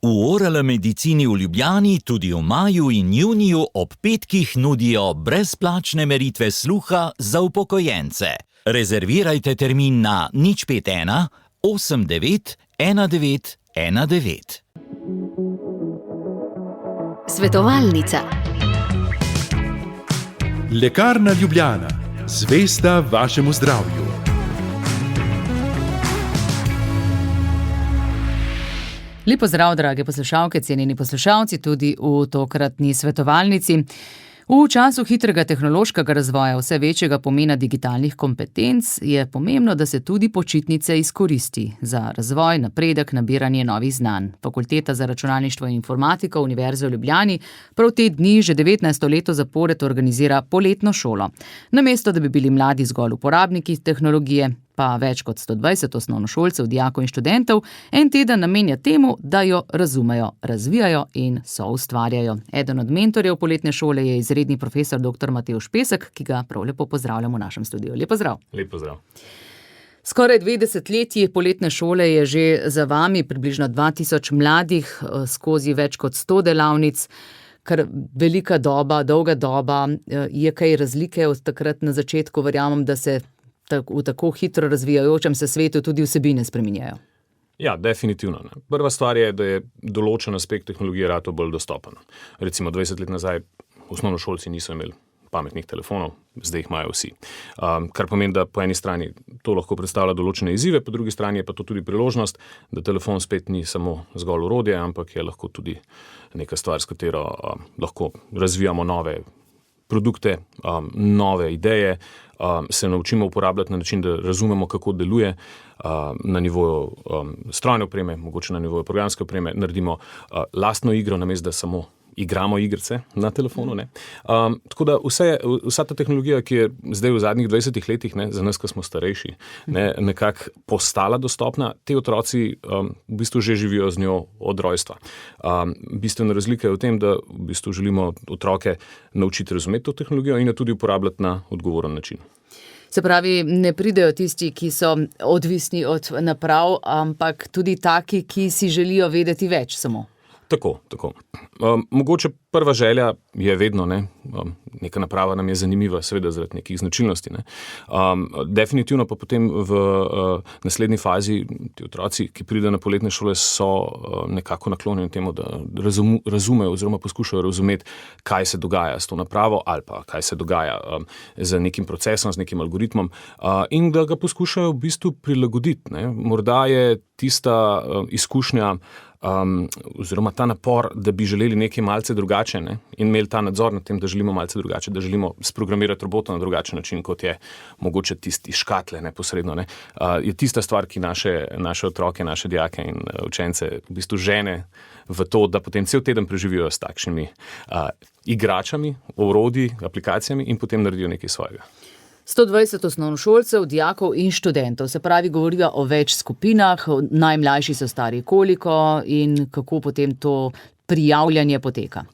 V Oral medicini v Ljubljani tudi v maju in juniju ob petkih nudijo brezplačne meritve sluha za upokojence. Rezervirajte termin na 051 89 19 19. Svetovalnica. Lekarna Ljubljana. Zvesta vašemu zdravju. Lep pozdrav, drage poslušalke, cenjeni poslušalci, tudi v tokratni svetovalnici. V času hitrega tehnološkega razvoja, vse večjega pomena digitalnih kompetenc, je pomembno, da se tudi počitnice izkoristi za razvoj, napredek, nabiranje novih znanj. Fakulteta za računalništvo in informatiko Univerze v Ljubljani prav te dni že 19. leto zapored organizira poletno šolo. Namesto, da bi bili mladi zgolj uporabniki tehnologije, pa več kot 120 osnovnošolcev, dijakov in študentov en teden namenja temu, da jo razumejo, razvijajo in soustvarjajo. Eden od mentorjev poletne šole je izredni profesor dr. Matevž Pesek, ki ga prav lepo pozdravljamo v našem studiu. Lep pozdrav. Lep pozdrav. Skoraj 2 desetletji poletne šole je že za vami, približno 2000 mladih, skozi več kot 100 delavnic, kar velika doba, dolga doba. Je kaj razlike od takrat na začetku? Verjamem, da se v tako hitro razvijajočem se svetu tudi vsebine spreminjajo. Ja, definitivno. Prva stvar je, da je določen aspekt tehnologije ratal bolj dostopen. Recimo 20 let nazaj osnovnošolci niso imeli pametnih telefonov, zdaj jih imajo vsi. Kar pomeni, da po eni strani to lahko predstavlja določene izzive, po drugi strani je pa to tudi priložnost, da telefon spet ni samo zgolj orodje, ampak je lahko tudi neka stvar, s katero lahko razvijamo nove produkte, nove ideje, se naučimo uporabljati na način, da razumemo, kako deluje na nivoju strojne opreme, mogoče na nivoju programske opreme, naredimo lastno igro, namesto da samo igramo igrice na telefonu. Tako da vsa ta tehnologija, ki je zdaj v zadnjih 20 letih, za nas, ki smo starejši, nekako postala dostopna, te otroci v bistvu že živijo z njo od rojstva. Bistvena razlika je v tem, da v bistvu želimo otroke naučiti razumeti to tehnologijo in jo tudi uporabljati na odgovoren način. Se pravi, ne pridejo tisti, ki so odvisni od naprav, ampak tudi taki, ki si želijo vedeti več samo. Tako. Mogoče prva želja je vedno, neka naprava nam je zanimiva, seveda zaradi nekih značilnosti. Definitivno pa potem v naslednji fazi ti otroci, ki pridejo na poletne šole, so nekako naklonjeni temu, da razumejo oziroma poskušajo razumeti, kaj se dogaja s to napravo ali pa kaj se dogaja z nekim procesom, z nekim algoritmom in da ga poskušajo v bistvu prilagoditi. Morda je tista izkušnja oziroma ta napor, da bi želeli nekaj malce drugače in imeli ta nadzor nad tem, da želimo malce drugače, da želimo sprogramirati robota na drugačen način, kot je mogoče tisti škatle neposredno. Je tista stvar, ki naše otroke, naše dijake in učence v bistvu žene v to, da potem cel teden preživijo s takšnimi igračami, orodji, aplikacijami in potem naredijo nekaj svojega. 120 osnovnošolcev, dijakov in študentov. Se pravi, govorijo o več skupinah, najmlajši so stari koliko in kako potem to prijavljanje poteka?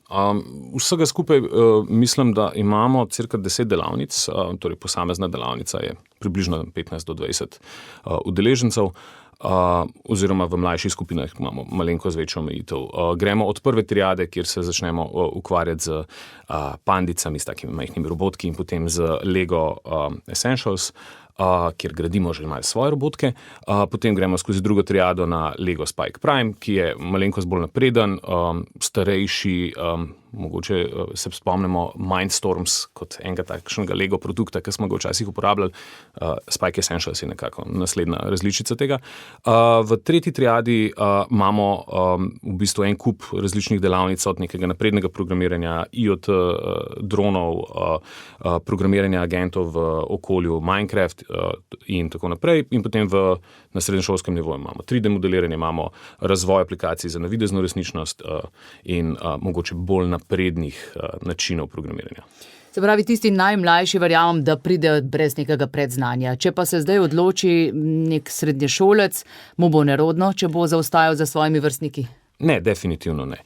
Vsega skupaj mislim, da imamo cirka 10 delavnic, torej posamezna delavnica je približno 15 do 20 udeležencev. Oziroma v mlajših skupinah imamo malenko z večjo omejitev. Gremo od prve triade, kjer se začnemo ukvarjati z pandicami, s takimi majhnimi robotki in potem z Lego Essentials, kjer gradimo že malo svoje robotke. Potem gremo skozi drugo triado na Lego Spike Prime, ki je malenkost bolj napreden, starejši, mogoče se spomnimo Mindstorms kot enega takšnega Lego produkta, ki smo ga včasih uporabljali. Spike Essentials je nekako naslednja različica tega. V tretji triadi imamo v bistvu en kup različnih delavnic od nekega naprednega programiranja, IoT, dronov, programiranja agentov v okolju Minecraft in tako naprej. In potem na srednješolskem nivoju imamo 3D modeliranje, imamo razvoj aplikacij za navidezno resničnost in mogoče bolj naprednih načinov programiranja. Se pravi, tisti najmlajši, verjamem, da pridejo brez nekega predznanja. Če pa se zdaj odloči nek srednješolec, mu bo nerodno, če bo zaostajal za svojimi vrstniki? Ne, definitivno ne.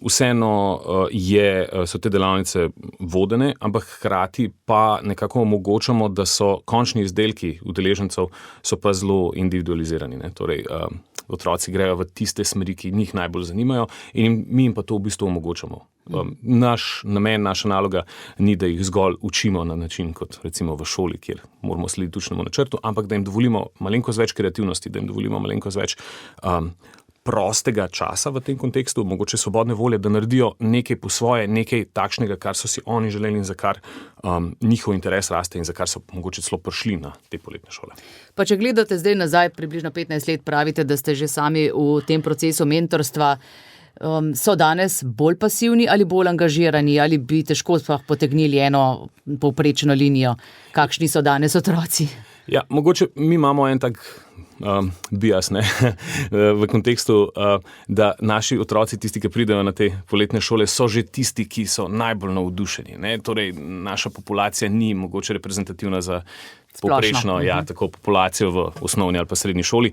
Vseeno so te delavnice vodene, ampak hkrati pa nekako omogočamo, da so končni izdelki udeležencev so pa zelo individualizirani. Ne? Torej, otroci grejo v tiste smeri, ki njih najbolj zanimajo in mi jim pa to v bistvu omogočamo. Naš namen, naša naloga ni, da jih zgolj učimo na način, kot recimo v šoli, kjer moramo slediti učnemu načrtu, ampak da jim dovolimo malenkost več kreativnosti, da jim dovolimo malenkost več prostega časa v tem kontekstu, mogoče svobodne volje, da naredijo nekaj po svoje, nekaj takšnega, kar so si oni želeli in za kar njihov interes raste in za kar so mogoče celo prišli na te poletne šole. Pa če gledate zdaj nazaj, približno 15 let, pravite, da ste že sami v tem procesu mentorstva, so danes bolj pasivni ali bolj angažirani, ali bi težko potegnili eno povprečno linijo, kakšni so danes otroci? Ja, mogoče mi imamo en tak bias, ne, v kontekstu, da naši otroci, tisti, ki pridejo na te poletne šole, so že tisti, ki so najbolj navdušeni. Ne? Torej, naša populacija ni mogoče reprezentativna za povprečno, tako populacijo v osnovni ali pa srednji šoli.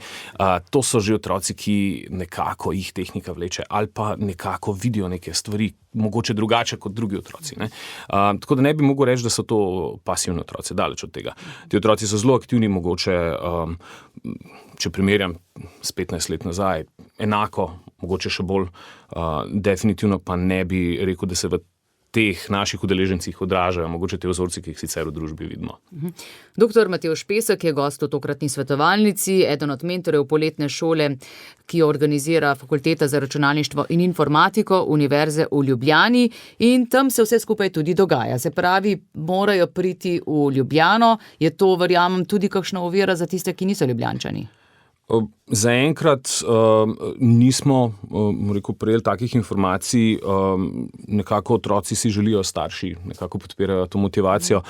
To so že otroci, ki nekako jih tehnika vleče ali pa nekako vidijo neke stvari, mogoče drugače kot drugi otroci. Ne? Tako da ne bi mogel reči, da so to pasivni otroci, daleč od tega. Ti otroci so zelo aktivni, mogoče, če primerjam s 15 let nazaj, enako, mogoče še bolj, definitivno pa ne bi rekel, da se v teh naših udeležencih odražajo mogoče te vzorci, ki jih sicer v družbi vidimo. Dr. Matevž Pesek je gost v tokratni svetovalnici, eden od mentorjev poletne šole, ki jo organizira Fakulteta za računalništvo in informatiko Univerze v Ljubljani, in tam se vse skupaj tudi dogaja. Se pravi, morajo priti v Ljubljano. Je to, verjamem, tudi kakšna ovira za tiste, ki niso Ljubljančani? Zaenkrat nismo prejeli takih informacij, nekako otroci si želijo, starši nekako podpirajo to motivacijo.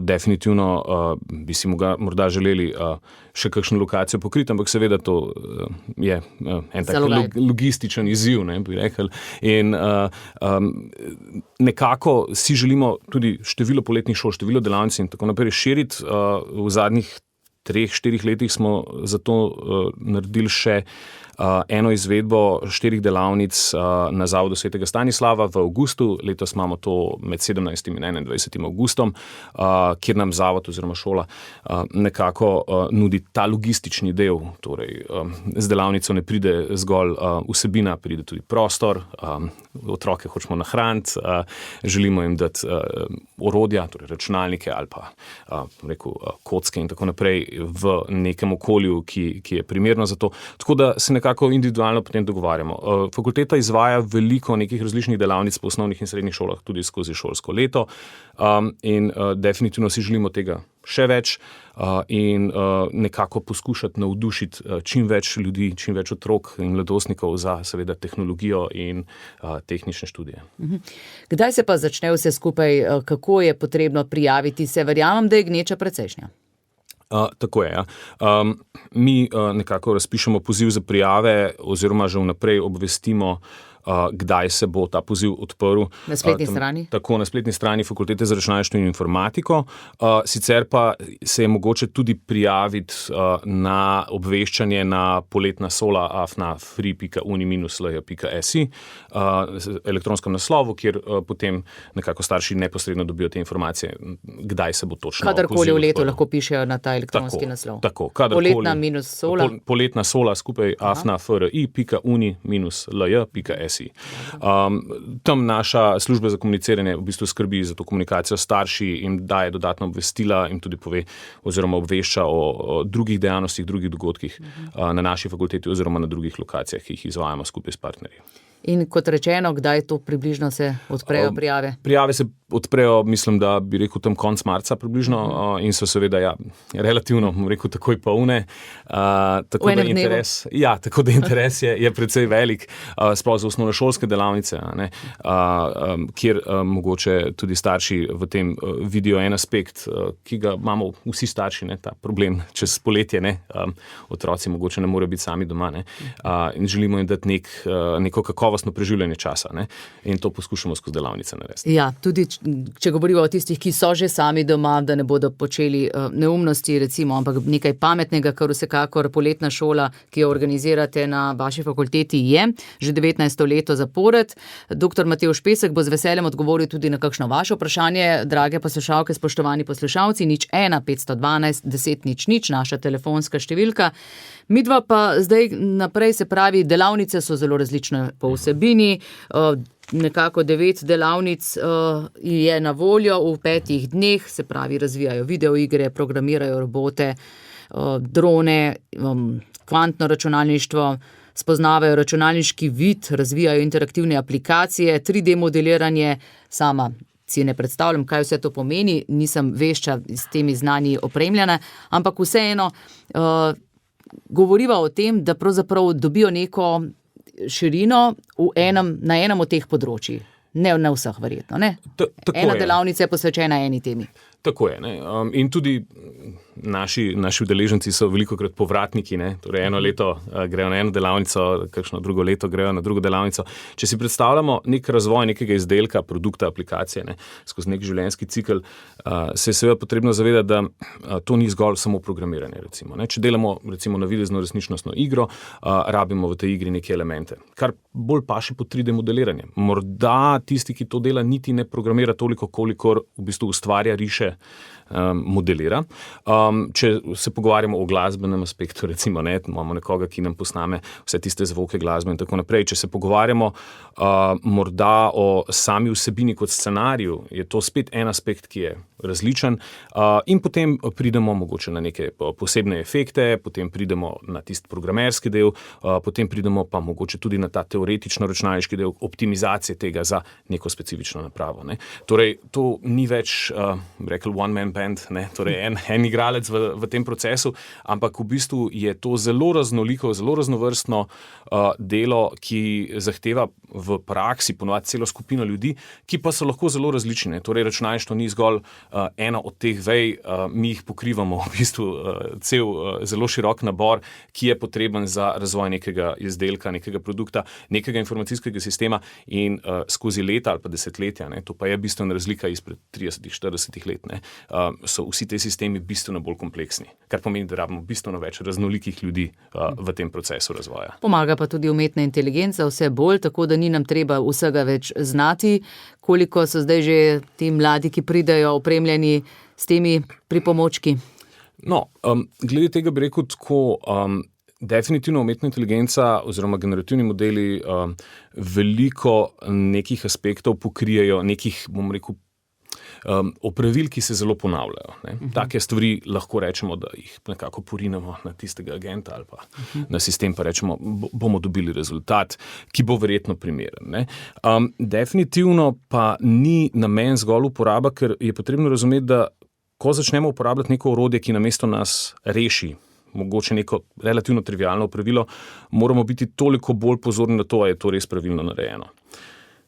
Definitivno bi si morda želeli še kakšno lokacijo pokriti, ampak seveda to je en tak logističen izziv, ne, bi rekel. In nekako si želimo tudi število poletnih šol, število delavnic in tako naprej širiti. V zadnjih 3-4 letih smo zato naredili še eno izvedbo 4 delavnic na Zavodu Svetega Stanislava v avgustu. Letos imamo to med 17. in 21. avgustom, kjer nam zavod oziroma šola nekako nudi ta logistični del. Torej, z delavnico ne pride zgolj vsebina, pride tudi prostor, otroke hočemo nahraniti, želimo jim dati orodja, torej računalnike ali pa kocke in tako naprej v nekem okolju, ki je primerno za to. Tako da se nekako individualno potem dogovarjamo. Fakulteta izvaja veliko nekih različnih delavnic po osnovnih in srednjih šolah, tudi skozi šolsko leto, in definitivno si želimo tega še več in nekako poskušati navdušiti čim več ljudi, čim več otrok in mladostnikov za seveda tehnologijo in tehnične študije. Kdaj se pa začne vse skupaj, kako je potrebno prijaviti se? Verjamem, da je gneča precejšnja. Tako je, ja. Mi nekako razpišemo poziv za prijave oziroma že vnaprej obvestimo, kdaj se bo ta poziv odprl. Na spletni strani? Tako, na spletni strani Fakultete za računalništvo in informatiko. Sicer pa se je mogoče tudi prijaviti na obveščanje na poletna sola afna.free.uni-lj.si elektronskem naslovu, kjer potem nekako starši neposredno dobijo te informacije, kdaj se bo točno kadarkoli v letu lahko pišejo na ta elektronski naslov. Tako, poletna-sola. Poletna sola skupaj afna.fri.uni-lj.si. Tam naša služba za komuniciranje v bistvu skrbi za to komunikacijo s starši, jim daje dodatna obvestila in tudi pove oziroma obvešča o drugih dejavnostih, drugih dogodkih na naši fakulteti oziroma na drugih lokacijah, ki jih izvajamo skupaj s partnerji. In kot rečeno, kdaj to približno se odprejo prijave? Prijave se odprejo, mislim, da bi rekel tam konec marca približno, in so seveda relativno, rekel, takoj polne. Tako da interes, tako da interes je precej velik, sploh za osnovnošolske delavnice, ne, kjer mogoče tudi starši v tem vidijo en aspekt, ki ga imamo vsi starši, ne, ta problem čez poletje, ne, otroci mogoče ne morejo biti sami doma, ne, in želimo jim dati neko kakovostno preživljanje časa, ne, in to poskušamo skozi delavnice narediti. Ja, tudi če govorimo o tistih, ki so že sami doma, da ne bodo počeli neumnosti, recimo, ampak nekaj pametnega, kar vsekakor poletna šola, ki jo organizirate na vaši fakulteti, je že 19. leto zapored. Dr. Matevž Pesek bo z veseljem odgovoril tudi na kakšno vaše vprašanje. Drage poslušalke, spoštovani poslušalci, 01 512 10 00, naša telefonska številka. Midva pa zdaj naprej, se pravi, delavnice so zelo različne po vsebini, nekako 9 delavnic je na voljo v 5 dneh, se pravi, razvijajo videoigre, programirajo robote, drone, kvantno računalništvo, spoznavajo računalniški vid, razvijajo interaktivne aplikacije, 3D modeliranje, sama si ne predstavljam, kaj vse to pomeni, nisem vešča s temi znanji opremljena, ampak vseeno govoriva o tem, da pravzaprav dobijo neko širino na enem od teh področij. Ne na vseh, verjetno, ne? Ena delavnica je posvečena eni temi. Tako je, ne. In tudi naši udeleženci so velikokrat povratniki, ne. Torej eno leto grejo na eno delavnico, kakšno drugo leto grejo na drugo delavnico. Če si predstavljamo nek razvoj nekega izdelka, produkta, aplikacije, ne, skozi nek življenjski cikel, se je seveda potrebno zavedati, da to ni zgolj samo programiranje, recimo, ne. Če delamo recimo navidezno resničnostno igro, rabimo v tej igri neke elemente, kar bolj paše pod 3D modeliranje. Morda tisti, ki to dela, niti ne programira toliko, kolikor v bistvu ustvarja, riše, modelira. Če se pogovarjamo o glasbenem aspektu, recimo, ne, imamo nekoga, ki nam posname vse tiste zvoke glasbe in tako naprej. Če se pogovarjamo morda o sami vsebini kot scenariju, je to spet en aspekt, ki je različen, in potem pridemo mogoče na neke posebne efekte, potem pridemo na tisti programerski del, potem pridemo pa mogoče tudi na ta teoretično računalniški del optimizacije tega za neko specifično napravo, ne. Torej, to ni več, rekel, one man band, ne, torej en igralec v tem procesu, ampak v bistvu je to zelo raznoliko, zelo raznovrstno delo, ki zahteva v praksi ponovadi celo skupino ljudi, ki pa so lahko zelo različne. Torej, računalništvo ni zgolj ena od teh vej, mi jih pokrivamo v bistvu cel zelo širok nabor, ki je potreben za razvoj nekega izdelka, nekega produkta, nekega informacijskega sistema in skozi leta ali pa desetletja, ne, to pa je bistvena razlika izpred 30-40 let, ne, so vsi te sistemi bistveno bolj kompleksni, kar pomeni, da rabimo bistveno več raznolikih ljudi v tem procesu razvoja. Pomaga pa tudi umetna inteligenca vse bolj, tako da ni nam treba vsega več znati, koliko so zdaj že ti mladi, ki pridejo opremljeni s temi pripomočki. No, glede tega bi rekel tako, definitivno umetna inteligenca oziroma generativni modeli veliko nekih aspektov pokrijejo, nekih, bom rekel, opravil, ki se zelo ponavljajo, ne. Take stvari lahko rečemo, da jih nekako porinemo na tistega agenta ali pa na sistem, pa rečemo, bomo dobili rezultat, ki bo verjetno primeren, ne. Definitivno pa ni namen zgolj uporaba, ker je potrebno razumeti, da ko začnemo uporabljati neko orodje, ki namesto nas reši mogoče neko relativno trivialno opravilo, moramo biti toliko bolj pozorni na to, a je to res pravilno narejeno.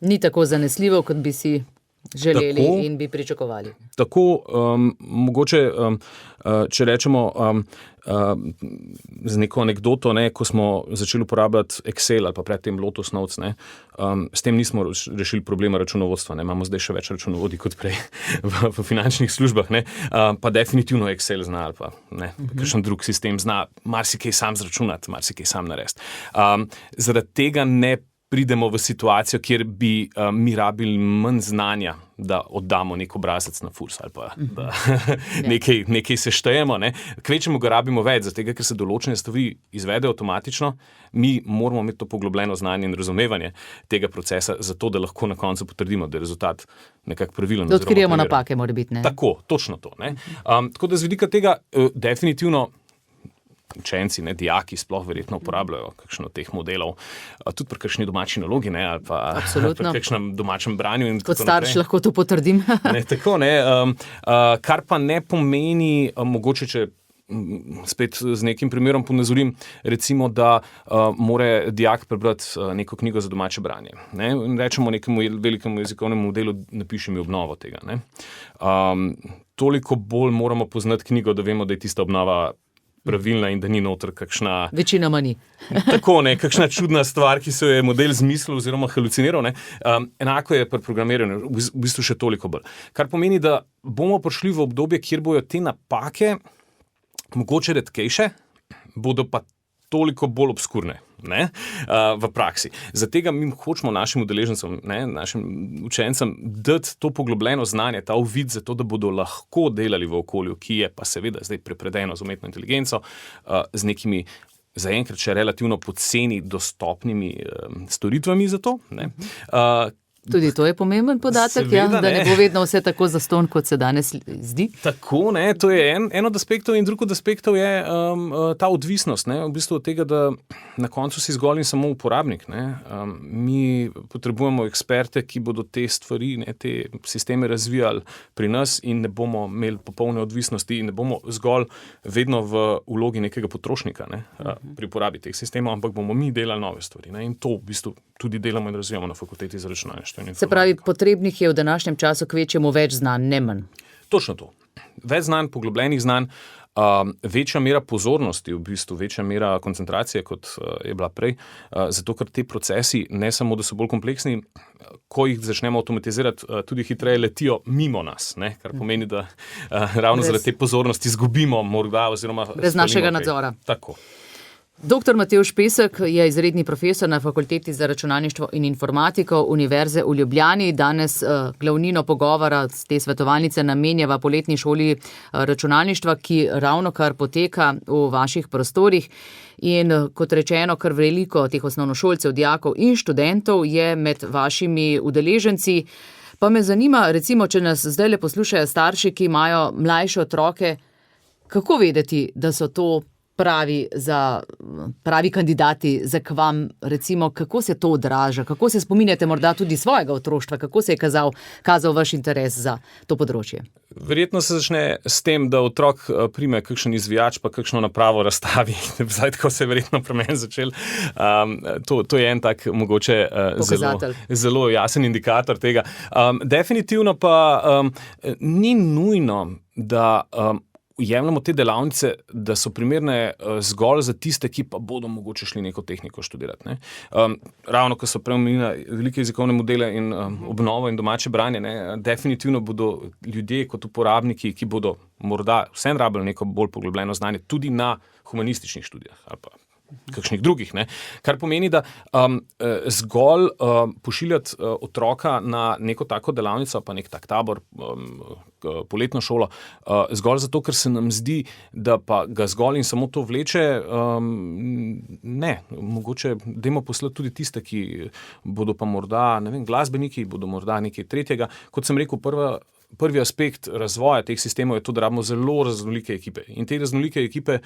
Ni tako zanesljivo, kot bi si želeli in bi pričakovali. Tako, mogoče, če rečemo z neko anekdoto, ne, ko smo začeli uporabljati Excel ali pa predtem Lotus Notes, ne, s tem nismo rešili problema računovodstva, ne, imamo zdaj še več računovodij kot prej v finančnih službah, ne, pa definitivno Excel zna ali pa ne, kakšen drug sistem zna marsikaj sam zračunati, marsikaj sam narediti. Zaradi tega ne pridemo v situacijo, kjer bi mi rabili manj znanja, da oddamo nek obrazec na FURS ali pa da nekaj seštejemo, ne. Kvečemu ga rabimo več, zato ker se določene stvari izvedejo avtomatično, mi moramo imeti to poglobljeno znanje in razumevanje tega procesa, zato da lahko na koncu potrdimo, da je rezultat nekako pravilen. Da odkrijemo napake, mora biti, ne. Tako, točno to, ne. Tako da z vidika tega definitivno učenci, ne, dijaki sploh verjetno uporabljajo kakšno teh modelov, tudi pri kakšni domači nalogi, ne, ali pa pri kakšnem domačem branju. In kot starš lahko to potrdim. Ne, tako, ne, kar pa ne pomeni, mogoče, če spet z nekim primerom ponazorim, recimo, da mora dijak prebrati neko knjigo za domače branje, ne, in rečemo nekemu velikemu jezikovnemu modelu, napiši mi obnovo tega, ne. Toliko bolj moramo poznati knjigo, da vemo, da je tista obnova pravilna in da ni noter kakšna... Večinoma ni. Tako, ne, kakšna čudna stvar, ki se je model zmislil oziroma haluciniral. Ne. Enako je pri programiranju, v bistvu še toliko bolj. Kar pomeni, da bomo prišli v obdobje, kjer bojo te napake mogoče redkejše, bodo pa toliko bolj obskurne, ne, v praksi. Zato mi hočemo našim udeležencem, ne, našim učencem dati to poglobljeno znanje, ta uvid za to, da bodo lahko delali v okolju, ki je pa seveda zdaj prepredeno z umetno inteligenco, z nekimi zaenkrat še relativno poceni dostopnimi storitvami za to. Ne. Tudi to je pomemben podatek, Seveda, da ne bo vedno vse tako zastonj, kot se danes zdi. Tako, ne, to je en od aspektov in drug od aspektov je ta odvisnost, ne, v bistvu od tega, da na koncu si zgolj in samo uporabnik. Ne. Mi potrebujemo eksperte, ki bodo te stvari, ne, te sisteme razvijali pri nas in ne bomo imeli popolne odvisnosti in ne bomo zgolj vedno v vlogi nekega potrošnika, ne, pri uporabi teh sistemov, ampak bomo mi delali nove stvari. Ne, in to v bistvu tudi delamo in razvijamo na fakulteti za računalništvo. Se pravi, potrebnih je v današnjem času kvečjemu več znanj, ne manj. Točno to. Več znanj, poglobljenih znanj, večja mera pozornosti, v bistvu večja mera koncentracije, kot je bila prej, zato ker te procesi ne samo, da so bolj kompleksni, ko jih začnemo avtomatizirati, tudi hitreje letijo mimo nas, ne? Kar pomeni, da ravno zaradi te pozornosti izgubimo morda oziroma... Brez našega nadzora. Tako. Dr. Matevž Pesek je izredni profesor na Fakulteti za računalništvo in informatiko Univerze v Ljubljani. Danes glavnino pogovora z te svetovalnice namenjava poletni šoli računalništva, ki ravnokar poteka v vaših prostorih. In kot rečeno, kar veliko teh osnovnošolcev, dijakov in študentov je med vašimi udeleženci. Pa me zanima, recimo, če nas zdaj poslušajo starši, ki imajo mlajše otroke, kako vedeti, da so to pravi kandidati za k vam, recimo, kako se to odraža, kako se spominjate morda tudi svojega otroštva, kako se je kazal vaš interes za to področje? Verjetno se začne s tem, da otrok prime kakšen izvijač, pa kakšno napravo razstavi. Zdaj, tako se je verjetno pri meni začel. To je en tak mogoče zelo jasen indikator tega. Definitivno pa ni nujno, da jemljamo te delavnice, da so primerne zgolj za tiste, ki pa bodo mogoče šli neko tehniko študirati. Ne. Ravno, ko so prej omenili velike jezikovne modele in obnovo in domače branje, ne, definitivno bodo ljudje kot uporabniki, ki bodo morda vsem rabili neko bolj poglobljeno znanje, tudi na humanističnih študijah ali pa kakšnih drugih. Ne. Kar pomeni, da zgolj pošiljati otroka na neko tako delavnico, pa nek tak tabor, poletno šolo, zgolj zato, ker se nam zdi, da pa ga zgolj in samo to vleče, ne. Mogoče dajmo poslati tudi tiste, ki bodo pa morda, ne vem, glasbeniki, bodo morda nekaj tretjega. Kot sem rekel, prvi aspekt razvoja teh sistemov je to, da rabimo zelo raznolike ekipe. In te raznolike ekipe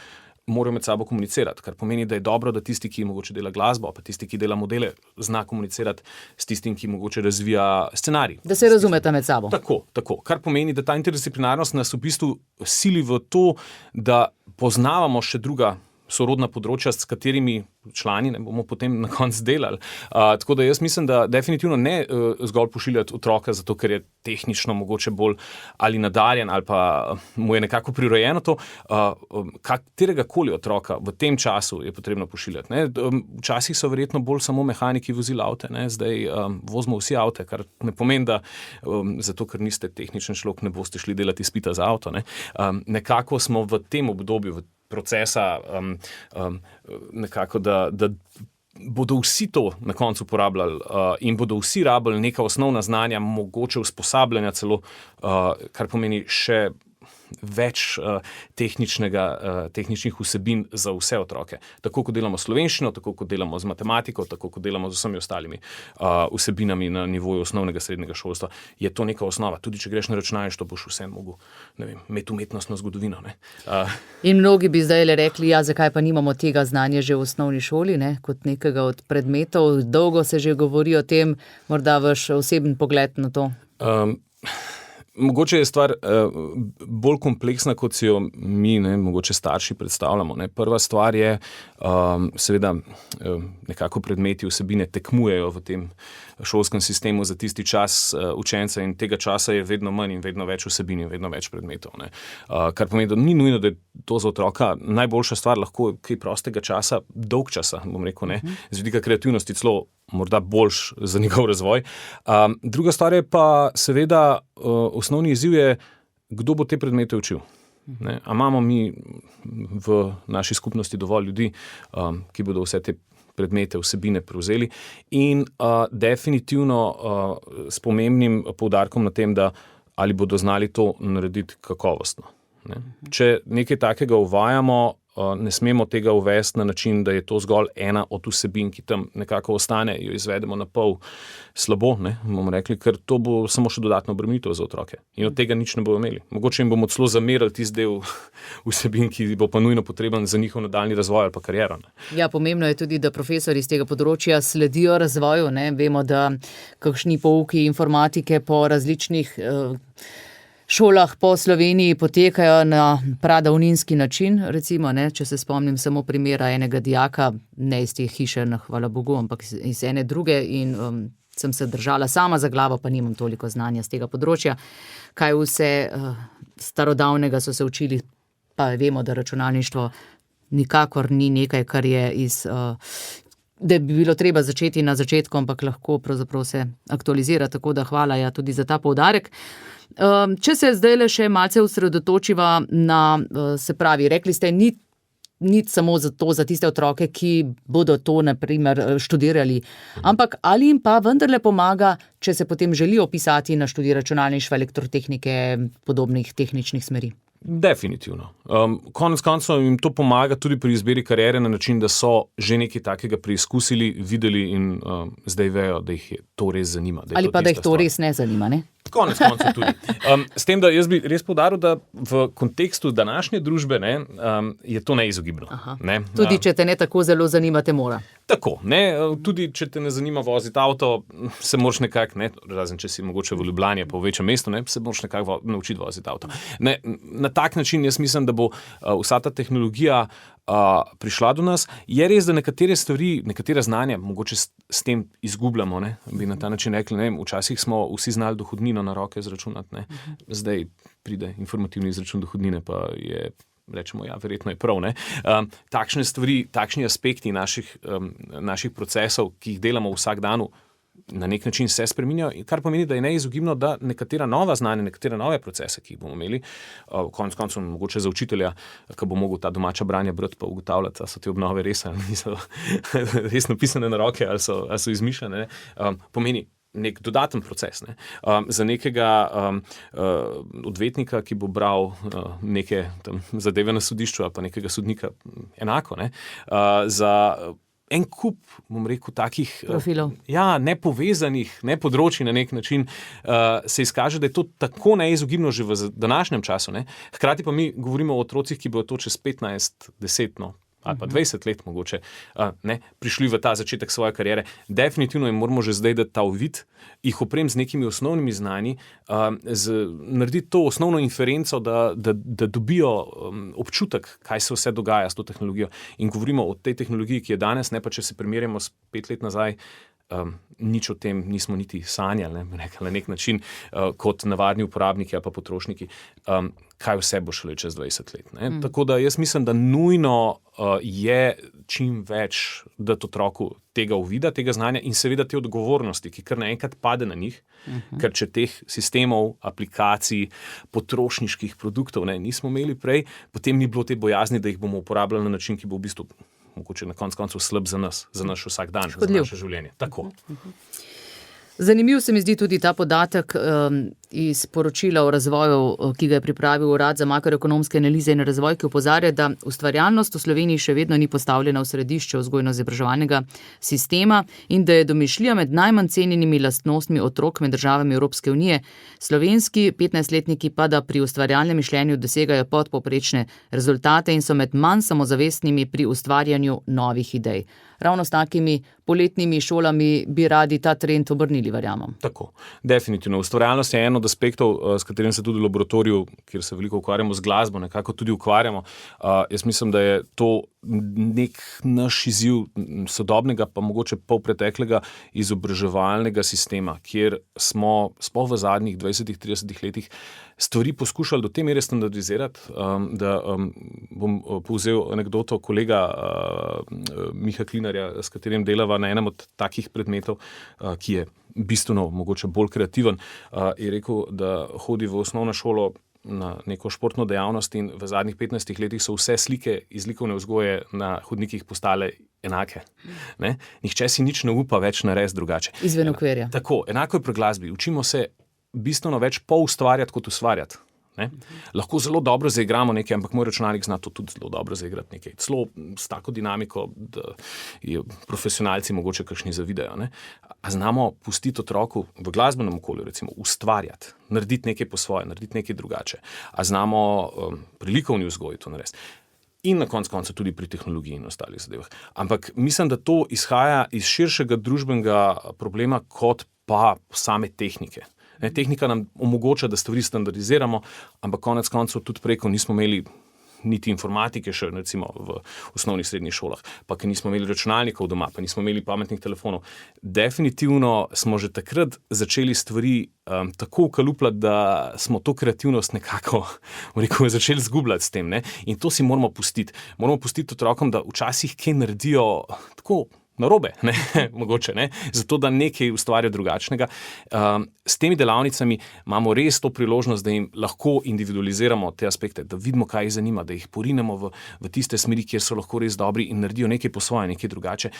morajo med sabo komunicirati, kar pomeni, da je dobro, da tisti, ki mogoče dela glasbo, pa tisti, ki dela modele, zna komunicirati s tistim, ki mogoče razvija scenarij. Da se razumeta med sabo. Tako. Kar pomeni, da ta interdisciplinarnost nas v bistvu sili v to, da poznavamo še druga sorodna področja, s katerimi člani ne bomo potem na koncu delali. Tako da jaz mislim, da definitivno ne zgolj pošiljati otroka, zato ker je tehnično mogoče bolj ali nadarjen ali pa mu je nekako prirojeno to. Katerega koli otroka v tem času je potrebno pošiljati. Ne. Včasih so verjetno bolj samo mehaniki vozili avte, ne. Zdaj vozimo vsi avte, kar ne pomeni, da zato, ker niste tehničen človek, ne boste šli delati izpita za avto. Ne. Nekako smo v tem obdobju, procesa nekako, da bodo vsi to na koncu uporabljali in bodo vsi rabili neka osnovna znanja, mogoče usposabljanja celo, kar pomeni še več tehničnih vsebin za vse otroke. Tako, kot delamo slovenščino, tako, kot delamo z matematiko, tako, kot delamo z vsemi ostalimi vsebinami na nivoju osnovnega srednjega šolstva, je to neka osnova. Tudi, če greš na računalništvo, boš vsem mogel, ne vem, imeti umetnostno zgodovino. Ne. In mnogi bi zdaj rekli, zakaj pa nimamo tega znanja že v osnovni šoli, ne, kot nekega od predmetov. Dolgo se že govori o tem, morda vaš oseben pogled na to. Mogoče je stvar bolj kompleksna, kot si jo mi, mogoče starši predstavljamo. Prva stvar je, seveda, nekako predmeti vsebine tekmujejo v tem šolskem sistemu za tisti čas učenca in tega časa je vedno manj in vedno več vsebin in vedno več predmetov. Kar pomeni, da ni nujno, da je to za otroka najboljša stvar, lahko kaj prostega časa, dolg časa, bom rekel, z vidika kreativnosti celo morda boljš za njegov razvoj. Druga stvar je pa seveda osnovni izziv je, kdo bo te predmete učil. A imamo mi v naši skupnosti dovolj ljudi, ki bodo vse te predmete, vsebine prevzeli in definitivno s pomembnim poudarkom na tem, da ali bodo znali to narediti kakovostno. Če nekaj takega uvajamo, ne smemo tega uvesti na način, da je to zgolj ena od vsebin, ki tam nekako ostane, jo izvedemo na pol slabo, bomo rekli, ker to bo samo še dodatno obremenitev za otroke in od tega nič ne bodo imeli. Mogoče jim bomo celo zamerili tisti del vsebin, ki bo pa nujno potreben za njihov nadaljnji razvoj ali pa kariero. Ja, pomembno je tudi, da profesori iz tega področja sledijo razvoju. Vemo, da kakšni pouki informatike po različnih šolah po Sloveniji potekajo na pradavninski način, recimo, če se spomnim samo primera enega dijaka, ne iz te hiše, hvala Bogu, ampak iz ene druge in sem se držala sama za glavo, pa nimam toliko znanja z tega področja, kaj vse starodavnega so se učili, pa vemo, da računalništvo nikakor ni nekaj, kar je da bi bilo treba začeti na začetku, ampak lahko pravzaprav se aktualizira, tako da hvala tudi za ta poudarek. Če se zdaj še malce osredotočiva na, se pravi, rekli ste, ni samo za tiste otroke, ki bodo to, na primer, študirali, ampak ali jim pa vendarle pomaga, če se potem želijo vpisati na študij računalništva, elektrotehnike, podobnih tehničnih smeri? Definitivno. Konec koncev jim to pomaga tudi pri izbiri kariere na način, da so že nekaj takega preizkusili, videli in zdaj vejo, da jih to res zanima. Ali pa da jih to res ne zanima, ne? Konec koncev tudi. S tem, da jaz bi res poudaril, da v kontekstu današnje družbe je to neizogibno. Tudi če te ne tako zelo zanima, te mora. Tako, tudi če te ne zanima voziti avto, se moraš nekako, razen če si mogoče v Ljubljani pa v večjem mestu, se moraš nekako naučiti voziti avto. Na tak način jaz mislim, da bo vsa ta tehnologija prišla do nas. Je res, da nekatere stvari, nekatera znanja mogoče s tem izgubljamo, bi na ta način rekli, včasih smo vsi znali dohodnino na roke izračunati, zdaj pride informativni izračun dohodnine, pa je, rečemo, verjetno je prav, takšne stvari, takšni aspekti naših procesov, ki jih delamo vsak dan, na nek način se spreminjajo, kar pomeni, da je neizogibno, da nekatera nova znanja, nekatere nove procese, ki jih bomo imeli, konec koncev mogoče za učitelja, ki bo mogel ta domača branja brati pa ugotavljati, ali so te obnove res, ali niso res napisane na roke, ali so izmišljene, pomeni nek dodaten proces. Za nekega odvetnika, ki bo bral neke zadeve na sodišču, ali pa nekega sodnika enako, za en kup, bom rekel, takih profilov. Nepovezanih, področji na nek način se izkaže, da je to tako neizogibno že v današnjem času. Hkrati pa mi govorimo o otrocih, ki bodo to čez 15, 10 ali pa 20 let mogoče prišli v ta začetek svoje kariere. Definitivno jim moramo že zdaj dati ta uvid, jih oprem z nekimi osnovnimi znanji, narediti to osnovno inferenco, da dobijo občutek, kaj se vse dogaja s to tehnologijo. In govorimo o tej tehnologiji, ki je danes, ne pa če se primerjamo s 5 let nazaj, nič o tem nismo niti sanjali, na nek način, kot navadni uporabniki ali pa potrošniki, kaj vse bo šele čez 20 let. Tako da jaz mislim, da nujno je čim več dati otroku tega uvida, tega znanja in seveda te odgovornosti, ki kar naenkrat pade na njih, ker če teh sistemov, aplikacij, potrošniških produktov nismo imeli prej, potem ni bilo te bojazni, da jih bomo uporabljali na način, ki bo v bistvu mogoče na koncu slab za nas, za naš vsak dan, za naše življenje. Tako. Zanimiv se mi zdi tudi ta podatek iz poročila o razvoju, ki ga je pripravil Urad za makroekonomske analize in razvoj, ki opozarja, da ustvarjalnost v Sloveniji še vedno ni postavljena v središče vzgojno-izobraževalnega sistema in da je domišljija med najmanj cenjenimi lastnostmi otrok med državami Evropske unije. Slovenski 15-letniki pa da pri ustvarjalnem mišljenju dosegajo podpovprečne rezultate in so med manj samozavestnimi pri ustvarjanju novih idej. Ravno s takimi poletnimi šolami bi radi ta trend obrnili, verjamem. Tako, definitivno. Ustvarjalnost je en eden od aspektov, s katerim se tudi v laboratoriju, kjer se veliko ukvarjamo z glasbo, nekako tudi ukvarjamo. Jaz mislim, da je to nek naš izziv sodobnega, pa mogoče polpreteklega izobraževalnega sistema, kjer smo sploh v zadnjih 20-30 letih stvari poskušali do te mere standardizirati, da bom povzel anekdoto kolega Miha Klinarja, s katerim delava na enem od takih predmetov, ki je bistveno mogoče bolj kreativen, je rekel, da hodi v osnovno šolo na neko športno dejavnost in v zadnjih 15 letih so vse slike iz likovne vzgoje na hodnikih postale enake. Ne? Nihče si nič ne upa več narediti drugače. Izven okvirja. Tako, enako je pri glasbi. Učimo se bistveno več poustvarjati kot ustvarjati. Ne? Lahko zelo dobro zaigramo nekaj, ampak moj računalnik zna to tudi zelo dobro zaigrati nekaj. Celo s tako dinamiko, da jo profesionalci mogoče kakšni zavidajo. Ne? A znamo pustiti otroku v glasbenem okolju, recimo, ustvarjati, narediti nekaj po svoje, narediti nekaj drugače. A znamo pri likovni vzgoji to narediti. In na koncu tudi pri tehnologiji in ostalih zadevah. Ampak mislim, da to izhaja iz širšega družbenega problema kot pa same tehnike. Tehnika nam omogoča, da stvari standardiziramo, ampak konec koncev tudi preko nismo imeli niti informatike še recimo v osnovnih srednjih šolah, pa ker nismo imeli računalnikov doma, pa nismo imeli pametnih telefonov. Definitivno smo že takrat začeli stvari tako ukalupljati, da smo to kreativnost nekako začeli zgubljati s tem. Ne? In to si moramo pustiti. Moramo pustiti otrokom, da včasih kaj naredijo tako narobe, ne? Mogoče, ne? Zato, da nekaj ustvarja drugačnega. S temi delavnicami imamo res to priložnost, da jim lahko individualiziramo te aspekte, da vidimo, kaj jih zanima, da jih porinemo v tiste smeri, kjer so lahko res dobri in naredijo nekaj po svoje, nekaj drugače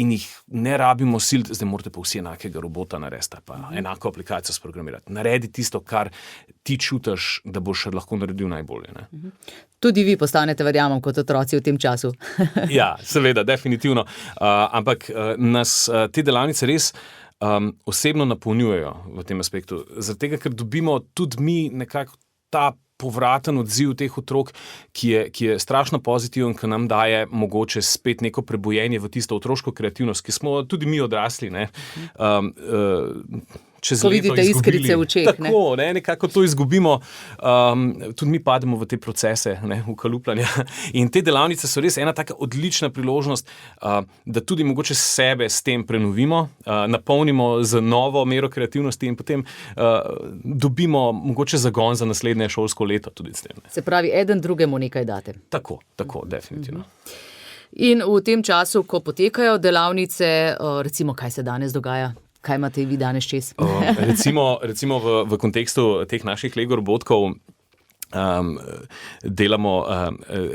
in jih ne rabimo siliti, zdaj morate pa vsi enakega robota narediti, pa enako aplikacijo sprogramirati. Naredi tisto, kar ti čutiš, da boš lahko naredil najbolje. Ne? Tudi vi postanete, verjamem, kot otroci v tem času. Ja, seveda, definitivno. Ampak nas te delavnice res osebno napolnjujejo v tem aspektu. Zaradi tega, ker dobimo tudi mi nekako ta povraten odziv teh otrok, ki je strašno pozitiven, ki nam daje mogoče spet neko prebojenje v tisto otroško kreativnost, ki smo tudi mi odrasli, ne? Ko vidite iskrice v očeh. Tako, ne, nekako to izgubimo, tudi mi pademo v te procese, ne, ukalupljanja. In te delavnice so res ena taka odlična priložnost, da tudi mogoče sebe s tem prenovimo, napolnimo z novo mero kreativnosti in potem dobimo mogoče zagon za naslednje šolsko leto tudi s tem. Ne. Se pravi, eden drugemu nekaj date. Tako, definitivno. In v tem času, ko potekajo delavnice, recimo, kaj se danes dogaja? Kaj imate vi danes čez? Recimo v kontekstu teh naših Lego robotkov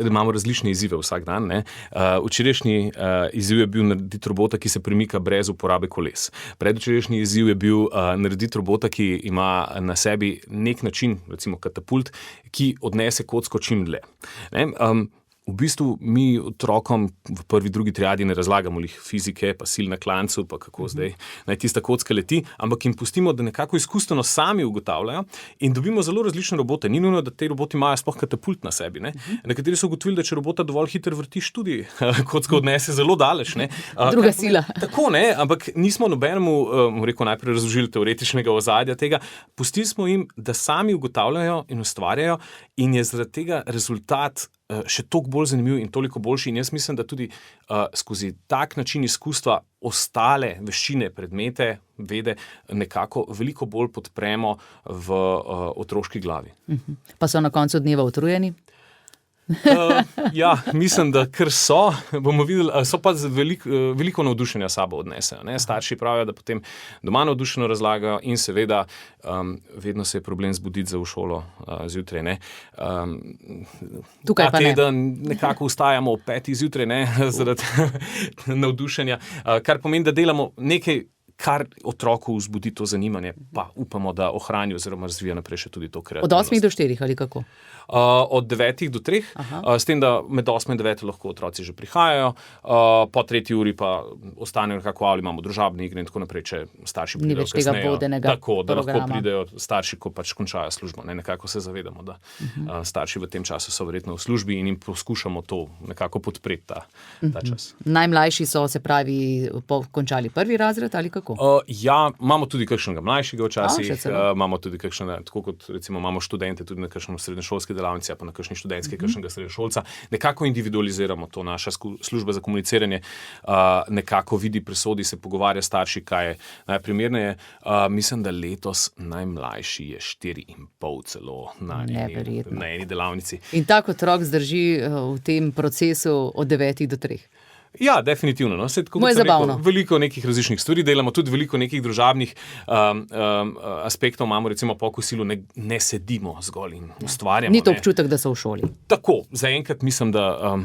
imamo različne izzive vsak dan. Ne? Včerajšnji izziv je bil narediti robota, ki se premika brez uporabe koles. Predvčerajšnji izziv je bil narediti robota, ki ima na sebi nek način, recimo katapult, ki odnese kocko čim dlje. Ne? V bistvu mi otrokom v prvi, drugi triadi ne razlagamo fizike, pa sil na klancu, pa kako zdaj naj tista kocka leti, ampak jim pustimo, da nekako izkustveno sami ugotavljajo in dobimo zelo različne robote. Ni nujno, da te roboti imajo sploh katapult na sebi. Ne? Nekateri so ugotovili, da če robota dovolj hitro vrtiš, tudi kocka odnese zelo daleč. Ne? Druga sila. Tako, ne, ampak nismo nobenemu, najprej razložili teoretičnega ozadja tega, pustili smo jim, da sami ugotavljajo in ustvarjajo in je zaradi tega rezultat še toliko bolj zanimiv in toliko boljši. In jaz mislim, da tudi skozi tak način izkustva ostale veščine, predmete, vede nekako veliko bolj podpremo v otroški glavi. Pa so na koncu dneva utrujeni? Ja, mislim, da kar so, bomo videli, so pa veliko navdušenja sabo odnesejo. Ne? Starši pravijo, da potem doma navdušeno razlagajo in seveda vedno se je problem zbuditi za v šolo zjutraj. Ne? Tukaj pa ne. Da nekako vstajamo ob 5 zjutraj, ne? Zaradi navdušenja, kar pomeni, da delamo nekaj, kar otroku vzbudi to zanimanje, pa upamo, da ohrani oziroma razvija naprej še tudi to kreativnost. Od 8 do 4 ali kako? Od 9 do 3, s tem, da med 8 in 9 lahko otroci že prihajajo, po 3 uri pa ostanejo nekako avli, imamo družabne igre in tako naprej, če starši pridejo kasneje. Ni več tega vodenega tako, da programa. Lahko pridejo starši, ko pač končajo službo. Ne? Nekako se zavedamo, da starši v tem času so verjetno v službi in jim poskušamo to nekako podpreti ta čas. Najmlajši so, se pravi, končali prvi razred ali kako? kako? Ja, imamo tudi kakšnega mlajšega včasih, še celo. imamo tudi kakšnega, tako kot recimo imamo študente tudi na kakšnem srednješolski delavnici, pa na kakšni študentski kakšnega srednješolca. Nekako individualiziramo to, naša služba za komuniciranje nekako vidi, presodi, se pogovarja s starši, kaj je najprimerneje. Mislim, da letos najmlajši je 4,5 celo na eni delavnici. In tak otrok zdrži v tem procesu od 9 do 3. Ja, definitivno. No. Mu je zabavno. Veliko nekih različnih stvari delamo, tudi veliko nekih družabnih aspektov imamo, recimo po kosilu ne sedimo zgolj in ustvarjamo. Ni to občutek, da so v šoli. Tako, zaenkrat mislim, da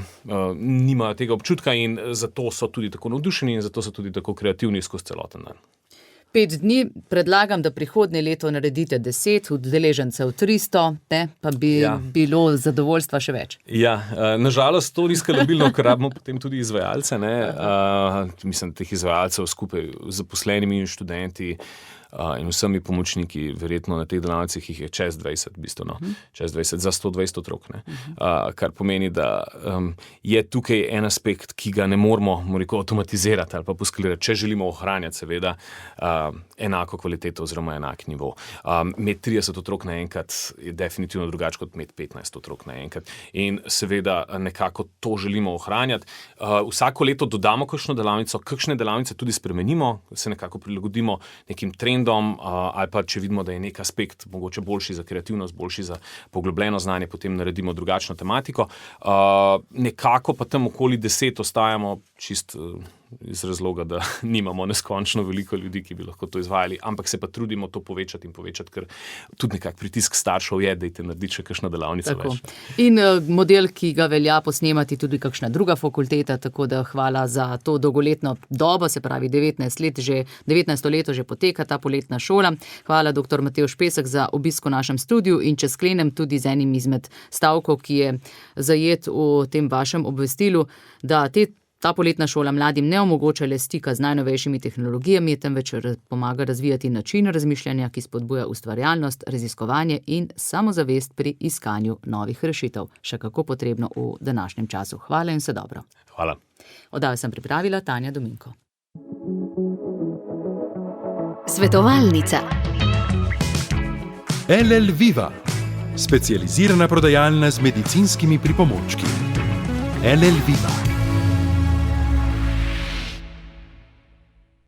nimajo tega občutka in zato so tudi tako navdušeni in zato so tudi tako kreativni skozi celoten dan. 5 dni, predlagam, da prihodnje leto naredite 10, udeležencev 300, pa bi bilo zadovoljstva še več. Ja, nažalost to ni skalabilno, ker rabimo potem tudi izvajalce. Mislim, teh izvajalcev skupaj z zaposlenimi in študenti in vsemi pomočniki, verjetno na teh delavnicah jih je čez 20, bistveno, čez 20, za 120 otrok. Kar pomeni, da je tukaj en aspekt, ki ga ne moramo avtomatizirati ali pa poskalirati, če želimo ohranjati seveda enako kvaliteto oziroma enak nivo. Imeti 30 otrok naenkrat je definitivno drugače kot imeti 15 otrok naenkrat. In seveda nekako to želimo ohranjati. Vsako leto dodamo kakšno delavnico, kakšne delavnice tudi spremenimo, se nekako prilagodimo nekim trendom, ali pa če vidimo, da je nek aspekt mogoče boljši za kreativnost, boljši za poglobljeno znanje, potem naredimo drugačno tematiko. Nekako pa tam okoli 10 ostajamo čist iz razloga, da nimamo neskončno veliko ljudi, ki bi lahko to izvajali, ampak se pa trudimo to povečati in povečati, ker tudi nekak pritisk staršev je, dajte narediti še kakšna delavnica več. In model, ki ga velja posnemati tudi kakšna druga fakulteta, tako da hvala za to dolgoletno dobo, se pravi 19. leto že poteka ta poletna šola. Hvala dr. Matevž Pesek za obisk v našem studiu in če sklenem tudi z enim izmed stavkov, ki je zajet v tem vašem obvestilu, da ta poletna šola mladim ne omogoča le stika z najnovejšimi tehnologijami, temveč pomaga razvijati način razmišljanja, ki spodbuja ustvarjalnost, raziskovanje in samozavest pri iskanju novih rešitev. Še kako potrebno v današnjem času. Hvala in vse dobro. Hvala. Oddajo sem pripravila Tanja Dominko. Svetovalnica. LL Viva, specializirana prodajalna z medicinskimi pripomočki. LL Viva.